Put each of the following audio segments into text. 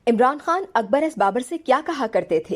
عمران خان اکبر S Babar سے کیا کہا کرتے تھے؟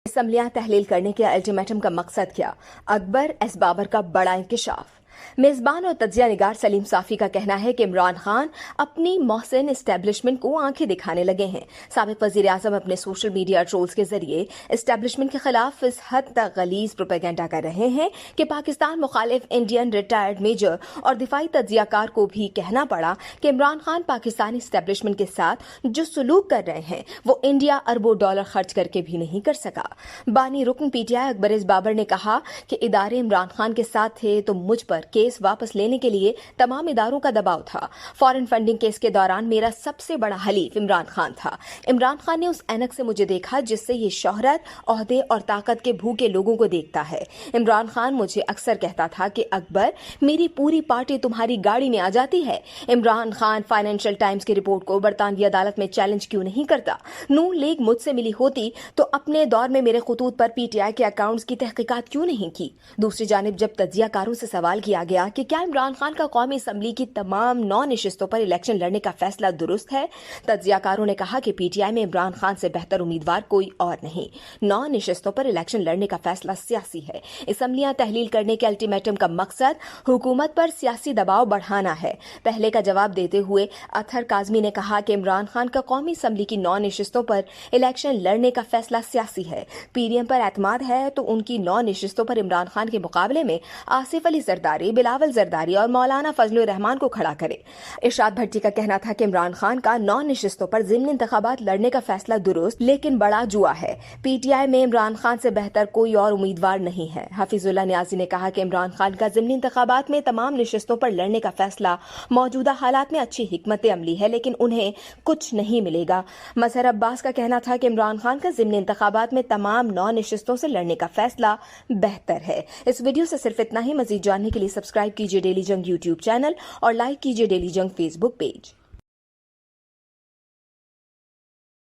اسمبلیاں تحلیل کرنے کے الٹیمیٹم کا مقصد کیا؟ اکبر ایس بابر کا بڑا انکشاف۔ میزبان اور تجزیہ نگار سلیم صافی کا کہنا ہے کہ عمران خان اپنی محسن اسٹیبلشمنٹ کو آنکھیں دکھانے لگے ہیں۔ سابق وزیر اعظم اپنے سوشل میڈیا ٹرولز کے ذریعے اسٹیبلشمنٹ کے خلاف اس حد تک غلیظ پروپیگنڈا کر رہے ہیں کہ پاکستان مخالف انڈین ریٹائرڈ میجر اور دفاعی تجزیہ کار کو بھی کہنا پڑا کہ عمران خان پاکستانی اسٹیبلشمنٹ کے ساتھ جو سلوک کر رہے ہیں وہ انڈیا اربوں ڈالر خرچ کر کے بھی نہیں کر سکا۔ بانی رکن P T I Akbar S Babar نے کہا کہ ادارے عمران خان کے ساتھ تھے تو مجھ پر کیس واپس لینے کے لیے تمام اداروں کا دباؤ تھا۔ فارن فنڈنگ کیس کے دوران میرا سب سے بڑا حلیف عمران خان تھا۔ عمران خان نے اس اینک سے مجھے دیکھا جس سے یہ شہرت، عہدے اور طاقت کے بھوکے لوگوں کو دیکھتا ہے۔ عمران خان مجھے اکثر کہتا تھا کہ اکبر میری پوری پارٹی تمہاری گاڑی میں آ جاتی ہے۔ عمران خان فائنینشل ٹائمز کی رپورٹ کو برطانوی عدالت میں چیلنج کیوں نہیں کرتا؟ نون لیگ مجھ سے ملی ہوتی تو اپنے دور میں میرے خطوط پر پی ٹی آئی کے اکاؤنٹس کی تحقیقات کیوں نہیں کی؟ دوسری جانب جب تجزیہ کاروں سے سوال کیا گیا کہ کیا عمران خان کا قومی اسمبلی کی تمام 9 نشستوں پر الیکشن لڑنے کا فیصلہ درست ہے، تجزیہ کاروں نے کہا کہ پی ٹی آئی میں عمران خان سے بہتر امیدوار کوئی اور نہیں۔ 9 نشستوں پر الیکشن لڑنے کا فیصلہ سیاسی ہے۔ اسمبلیاں تحلیل کرنے کے الٹیمیٹم کا مقصد حکومت پر سیاسی دباؤ بڑھانا ہے۔ پہلے کا جواب دیتے ہوئے اطہر کاظمی نے کہا کہ عمران خان کا قومی اسمبلی کی 9 نشستوں پر الیکشن لڑنے کا فیصلہ سیاسی ہے۔ پی ڈی ایم پر اعتماد ہے تو ان کی 9 نشستوں پر عمران خان کے مقابلے میں آصف علی زرداری، بلاول زرداری اور مولانا فضل الرحمان کو کھڑا کرے۔ ارشاد بھٹی کا کہنا تھا کہ عمران خان کا 9 نشستوں پر ضمنی انتخابات لڑنے کا فیصلہ درست لیکن بڑا جوا ہے۔ پی ٹی آئی میں عمران خان سے بہتر کوئی اور امیدوار نہیں ہے۔ حفیظ اللہ نیازی نے کہا کہ عمران خان کا ضمنی انتخابات میں تمام نشستوں پر لڑنے کا فیصلہ موجودہ حالات میں اچھی حکمت عملی ہے لیکن انہیں کچھ نہیں ملے گا۔ مظہر عباس کا کہنا تھا کہ عمران خان کا ضمنی انتخابات میں تمام 9 نشستوں سے لڑنے کا فیصلہ بہتر ہے۔ اس ویڈیو سے صرف اتنا ہی۔ مزید جاننے کے لیے سبسکرائب کیجیے ڈیلی جنگ یوٹیوب چینل اور لائک کیجیے ڈیلی جنگ فیس بک پیج۔